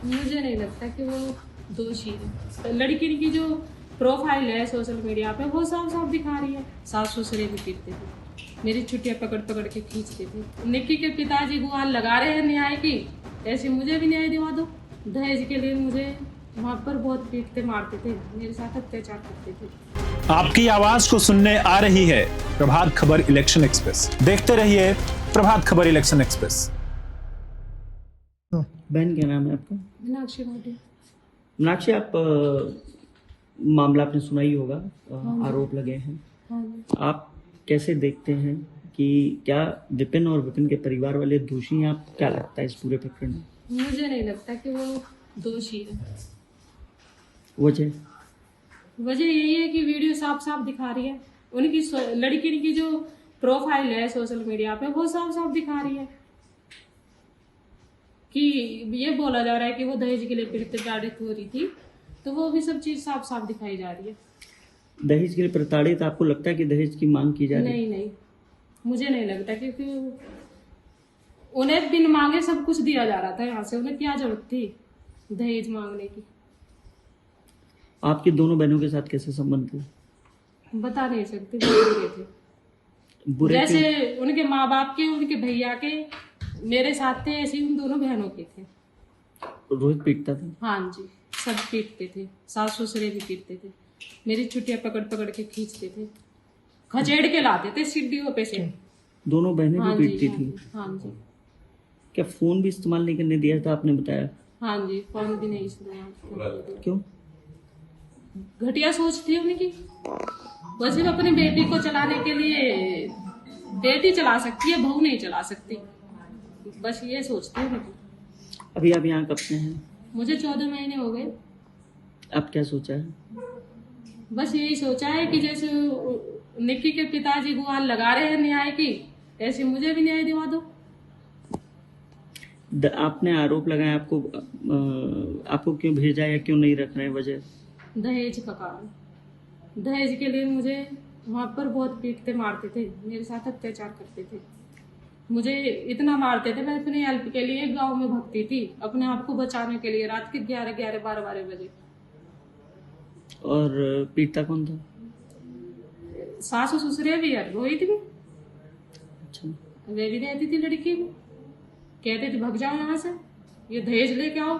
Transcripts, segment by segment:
मुझे नहीं लगता कि वो दोषी है। लड़की की जो प्रोफाइल है सोशल मीडिया पे वो साफ साफ दिखा रही है। सास ससुरे भी पीटते थे, मेरी छुट्टियां पकड़ पकड़ के खींचते थे। निक्की के पिताजी गुहार लगा रहे हैं न्याय की, ऐसे मुझे भी न्याय दिवा दो। दहेज के लिए मुझे वहां पर बहुत पीटते मारते थे, मेरे साथ अत्याचार करते थे। आपकी आवाज को सुनने आ रही है प्रभात खबर इलेक्शन एक्सप्रेस। देखते रहिए प्रभात खबर इलेक्शन एक्सप्रेस। बहन क्या नाम है आपका? मीनाक्षी भाटी। मीनाक्षी, आप मामला आपने सुना ही होगा, आरोप लगे हैं। हाँ जी। आप कैसे देखते हैं कि क्या विपिन और विपिन के परिवार वाले दोषी हैं? आप क्या लगता है इस पूरे प्रकरण में? मुझे नहीं लगता कि वो दोषी है। वजह यही है कि वीडियो साफ साफ दिखा रही है। उनकी लड़की की जो प्रोफाइल है सोशल मीडिया पे वो साफ साफ दिखा रही है कि ये बोला जा रहा है कि वो दहेज के लिए प्रताड़ित हो रही थी, तो वो भी सब चीज साफ साफ दिखाई जा रही है। दहेज के लिए प्रताड़ित आपको लगता है कि दहेज की मांग की जा रही है? नहीं, मुझे नहीं लगता, क्योंकि उन्हें बिन मांगे सब कुछ दिया जा रहा था यहाँ से। उन्हें क्या जरूरत थी दहेज मांगने की? आपकी दोनों बहनों के साथ कैसे संबंध थे? बता नहीं सकते, बुरे थे। बुरे जैसे क्यों? उनके माँ बाप के, उनके भैया के मेरे साथ थे, ऐसे ही उन दोनों बहनों के थे। रोहित पीटता था? हाँ जी, सब पीटते थे, सास ससुरे भी पीटते थे, मेरी छुट्टियां पकड़ पकड़ के खींचते थे, खचेड़ के लाते थे सीढ़ियों पे से। दोनों बहनें हाँ भी जी, पीटती थी? हाँ जी। क्या फोन भी इस्तेमाल नहीं करने दिया था आपने बताया? हाँ जी, फोन भी नहीं इस्तेमाल। क्यों? घटिया सोच थी उनकी। वो सिर्फ अपनी बेटी को चलाने के लिए, बेटी चला सकती है, बहू नहीं चला सकती, बस ये सोचती है उनकी। अभी आप यहाँ कब से हैं? मुझे 14 महीने हो गए। अब क्या सोचा है? बस यही सोचा है कि जैसे निक्की के पिताजी गुहार लगा रहे हैं न्याय की, ऐसे मुझे भी न्याय दिवा दो। आपने आरोप लगाया, आपको क्यों भेजा या क्यों नहीं रख रहे? वजह? दहेज का कारण। दहेज के लिए मुझे वहां पर बहुत पीटते मारते थे, मेरे साथ अत्याचार करते थे। मुझे इतना मारते थे, मैं अपनी हेल्प के लिए गांव में भगती थी, अपने आप को बचाने के लिए, रात के 11-12 बजे। और पीटता कौन था? सासू ससुरे भी है, रोहित भी। अच्छा। वे भी रहती थी लड़की भी, कहते थे भग जाओ यहाँ से, ये दहेज लेके आओ,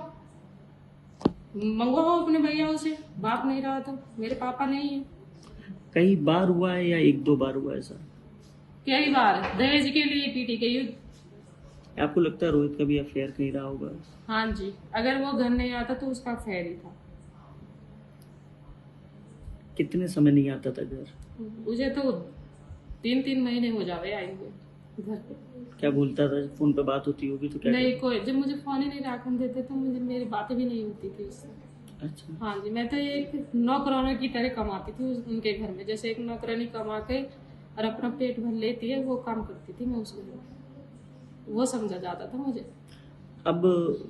मंगवाओ अपने भैया से। बाप नहीं रहा तो, मेरे पापा नहीं है। कई बार हुआ है या एक दो बार हुआ ऐसा? कई बार दहेज के लिए पीटी गई। आपको लगता है रोहित का भी अफेयर कहीं रहा होगा? हाँ जी, अगर वो घर नहीं आता तो उसका अफेयर ही था। कितने समय नहीं आता था घर? मुझे तो 3-3 महीने हो जावे आए हुए घर पे। क्या बोलता था? फोन पे बात होती होगी तो क्या नहीं, कोई जब मुझे फोन ही नहीं रखने देते तो मुझे मेरी बातें भी नहीं होती थी उससे। अच्छा। हाँ जी, मैं तो एक नौकरानी की तरह कमाती थी उनके घर में, जैसे एक नौकरानी कमा के और अपना पेट भर लेती है, वो काम करती थी मैं उस घर में। वो समझा जाता था मुझे। अब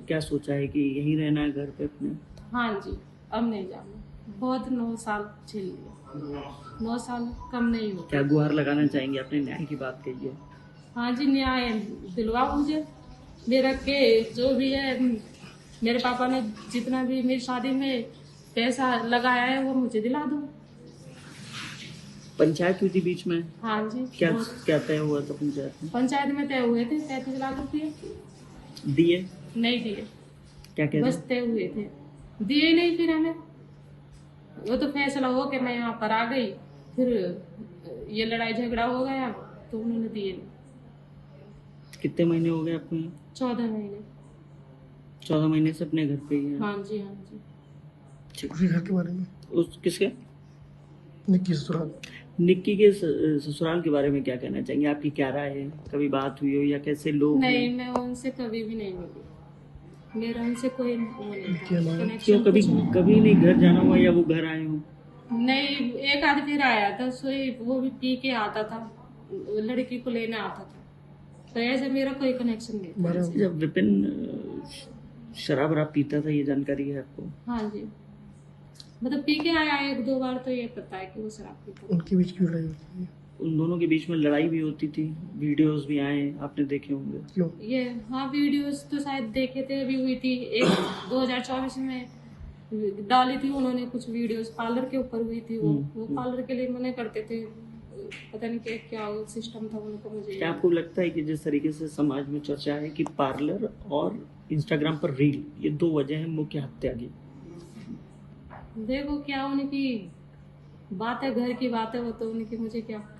क्या सोचा है कि यहीं रहना है घर पे अपने? हाँ जी, अब नहीं जाना। बहुत 9 साल झेल लिया, 9 साल कम नहीं हो। क्या गुहार लगाना चाहेंगे? आपने न्याय की बात कही है। हाँ जी, न्याय दिलवाओ मुझे। मेरा के जो भी है, मेरे पापा ने जितना भी मेरी शादी में पैसा लगाया है वो मुझे दिला दो। पंचायत हुई थी बीच में? हाँ जी। क्या तय हुआ था पंचायत में? पंचायत में तय हुए थे 33 लाख रुपये। दिए? नहीं दिए, क्या कहते? बस तय हुए थे, दिए ही नहीं फिर हमें। वो तो फैसला हो के मैं यहाँ पर आ गई, फिर ये लड़ाई झगड़ा हो गया तो उन्होंने दिए नहीं। कितने महीने हो गए आपको यहाँ? 14 महीने। 14 महीने से अपने घर पे ही है? हाँ जी, हाँ जी। उसी घर के बारे में? उस किसके? निक्की ससुराल। निक्की के ससुराल के बारे में क्या कहना चाहेंगे? आपकी क्या राय है? कभी बात हुई हो या कैसे लोग? नहीं, मैं उनसे कभी भी नहीं मिली, मेरा उनसे कोई वो नहीं था, क्यों? connection कभी कुछ नहीं। कभी नहीं घर जाना हुआ या वो घर आए हो? नहीं, एक आध फिर आया था, सोई वो भी पी के आता था, लड़की को लेने आता था, तो ऐसे मेरा कोई कनेक्शन नहीं था। जब विपिन शराब वराब पीता था, ये जानकारी है आपको? हाँ जी, मतलब पी के आया 1-2 बार, तो ये पता है कि वो शराब पीता था। उनके बीच की लड़ाई होती है? उन दोनों के बीच में लड़ाई भी होती थी, वीडियोस भी आए, आपने देखे होंगे। क्यों? ये हाँ वीडियोस तो शायद देखे थे, अभी हुई थी एक 2024 में डाली थी उन्होंने कुछ वीडियोस, पार्लर के ऊपर हुई थी वो पार्लर के लिए मना करते थे, पता नहीं क्या सिस्टम था उनको। मुझे क्या आपको लगता है कि जिस तरीके से समाज में चर्चा है कि पार्लर और इंस्टाग्राम पर रील, ये दो वजह है मुख्य हत्या की? देखो क्या उनकी बात है, घर की बात है, वो तो उनकी, मुझे क्या पता।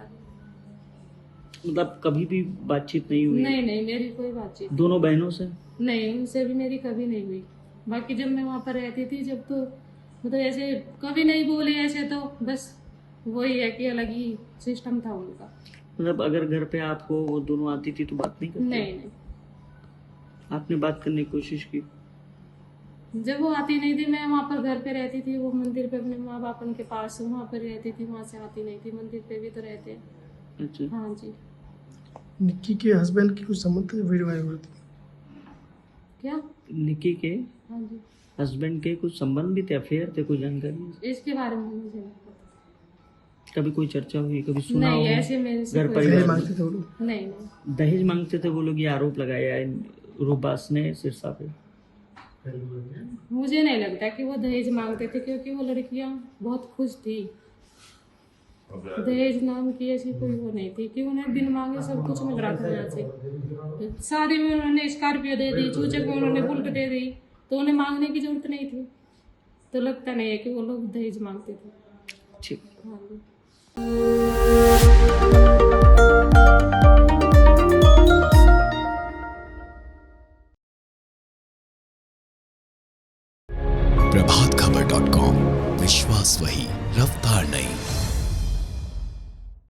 मतलब कभी भी बातचीत नहीं हुई? नहीं मेरी कोई बातचीत दोनों बहनों से? नहीं, उनसे भी मेरी कभी नहीं हुई। बाकी जब मैं वहाँ पर रहती थी जब, तो मतलब ऐसे कभी नहीं बोले ऐसे, तो बस वही है कि अलग ही सिस्टम था उनका। मतलब अगर घर पे आपको वो दोनों आती थी तो बात नहीं करती? नहीं आपने बात करने की कोशिश की? जब वो आती नहीं थी, मैं वहाँ पर घर पे रहती थी, वो मंदिर पे अपने माँ बाप के पास वहाँ पर रहती थी, वहाँ से आती नहीं थी। मंदिर पे भी तो रहते हैं। अच्छा। हाँ जी। निक्की के हस्बैंड की कुछ संबंध थे, वीडियो वायरल हो रही थी। क्या? निक्की के हाँ जी, हस्बैंड के कुछ संबंध भी थे, अफेयर थे, कुछ जानकारी? इसके बारे में मुझे नहीं पता। कभी कोई चर्चा हुई, कभी सुना नहीं, हो? ऐसे मेरे से घर कोई- परिवार दहेज में? मांगते थे वो लोग। नहीं दहेज मांगते थे वो लोग, ये आरोप लगाया है रूपबास ने सिरसा पे। मुझे नहीं लगता कि वो दहेज मांगते थे, क्योंकि वो लड़कियां बहुत खुश थी। दहेज नाम की ऐसी कोई वो नहीं थी कि उन्हें बिन मांगे सब कुछ मिल रहा था यहाँ से। शादी में उन्होंने स्कॉर्पियो दे दी, चूचे को उन्होंने बुलेट दे दी, तो उन्हें मांगने की जरूरत नहीं थी। तो लगता नहीं है कि वो लोग दहेज मांगते थे। ठीक। हाँ जी।